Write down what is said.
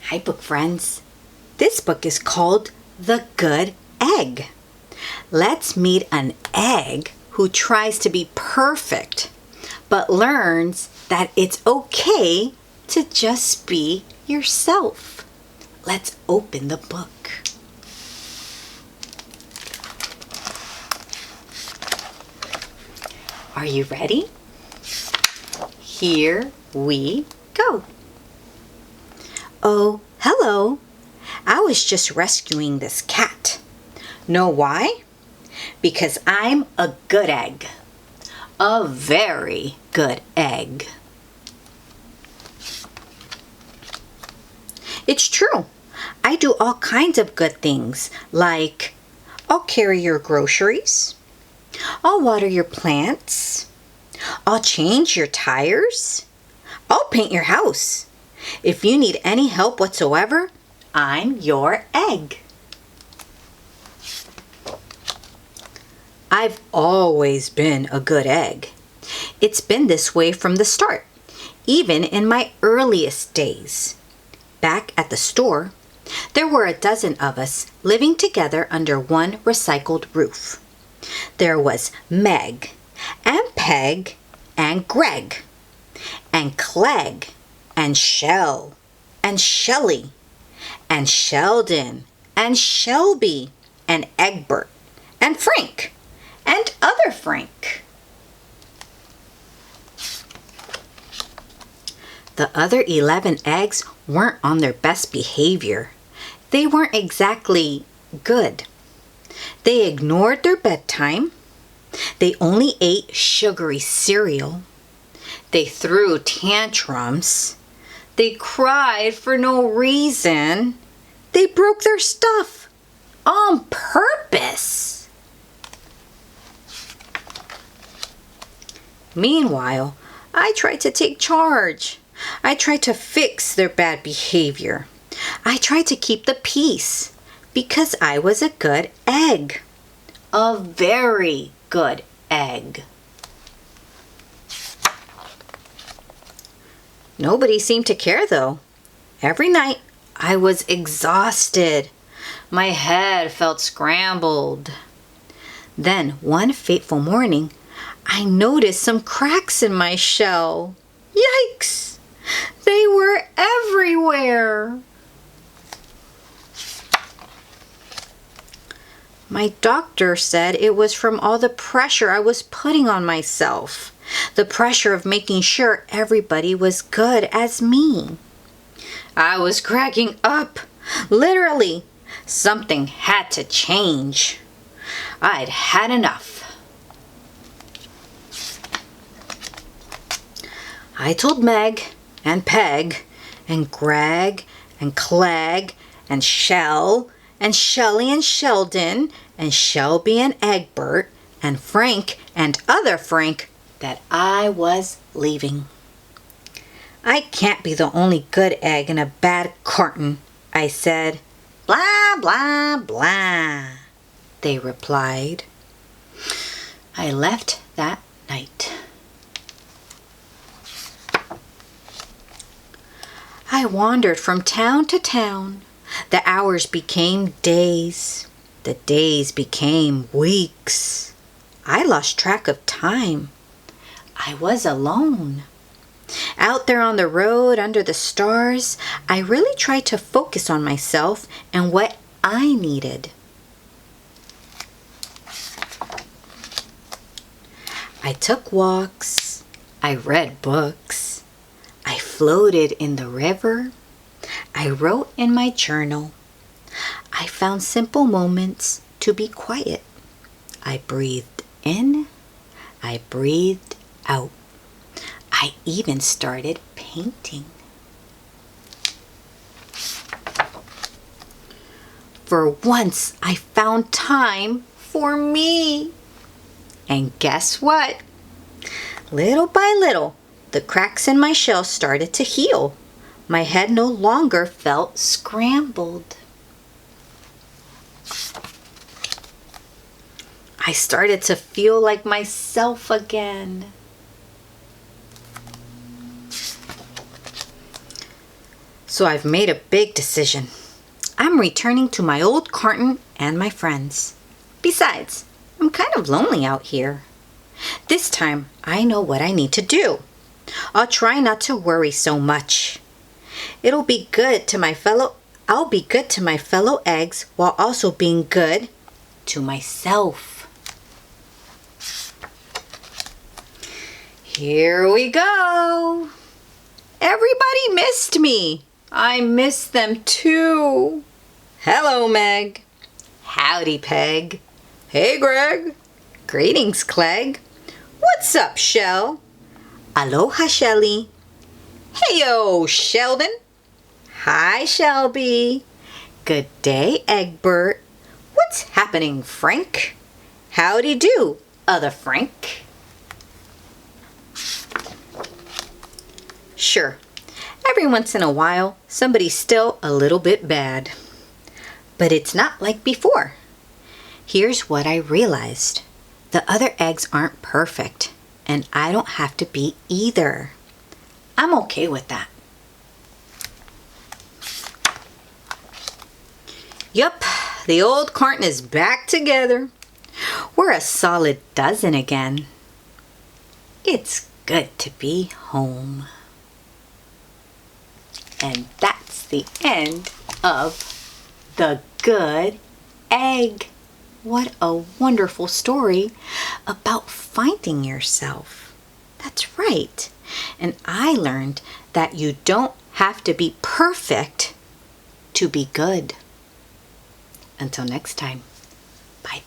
Hi, book friends. This book is called The Good Egg. Let's meet an egg who tries to be perfect, but learns that it's okay to just be yourself. Let's open the book. Are you ready? Here we go. Oh, hello. I was just rescuing this cat. Know why? Because I'm a good egg. A very good egg. It's true. I do all kinds of good things, like I'll carry your groceries. I'll water your plants. I'll change your tires. I'll paint your house. If you need any help whatsoever, I'm your egg. I've always been a good egg. It's been this way from the start, even in my earliest days. Back at the store, there were a dozen of us living together under one recycled roof. There was Meg, and Peg, and Greg, and Clegg, and Shell, and Shelly, and Sheldon, and Shelby, and Egbert, and Frank, and other Frank. The other 11 eggs weren't on their best behavior. They weren't exactly good. They ignored their bedtime. They only ate sugary cereal. They threw tantrums. They cried for no reason. They broke their stuff on purpose. Meanwhile, I tried to take charge. I tried to fix their bad behavior. I tried to keep the peace because I was a good egg. A very good egg. Nobody seemed to care, though. Every night, I was exhausted. My head felt scrambled. Then, one fateful morning, I noticed some cracks in my shell. Yikes! They were everywhere. My doctor said it was from all the pressure I was putting on myself. The pressure of making sure everybody was good as me. I was cracking up. Literally, something had to change. I'd had enough. I told Meg and Peg and Greg and Clegg and Shell and Shelly and Sheldon and Shelby and Egbert and Frank and other Frank that I was leaving. I can't be the only good egg in a bad carton, I said. Blah, blah, blah, they replied. I left that night. I wandered from town to town. The hours became days. The days became weeks. I lost track of time. I was alone. Out there on the road under the stars, I really tried to focus on myself and what I needed. I took walks. I read books. I floated in the river. I wrote in my journal. I found simple moments to be quiet. I breathed in. I breathed out. I even started painting. For once, I found time for me. And guess what? Little by little, the cracks in my shell started to heal. My head no longer felt scrambled. I started to feel like myself again. So I've made a big decision. I'm returning to my old carton and my friends. Besides, I'm kind of lonely out here. This time, I know what I need to do. I'll try not to worry so much. I'll be good to my fellow eggs while also being good to myself. Here we go. Everybody missed me. I missed them too. Hello, Meg. Howdy, Peg. Hey, Greg. Greetings, Clegg. What's up, Shell? Aloha, Shelly. Heyo, Sheldon. Hi, Shelby. Good day, Egbert. What's happening, Frank? Howdy do, other Frank. Sure, every once in a while, somebody's still a little bit bad. But it's not like before. Here's what I realized. The other eggs aren't perfect, and I don't have to be either. I'm okay with that. Yup, the old carton is back together. We're a solid dozen again. It's good to be home. And that's the end of The Good Egg. What a wonderful story about finding yourself. That's right. And I learned that you don't have to be perfect to be good. Until next time, bye.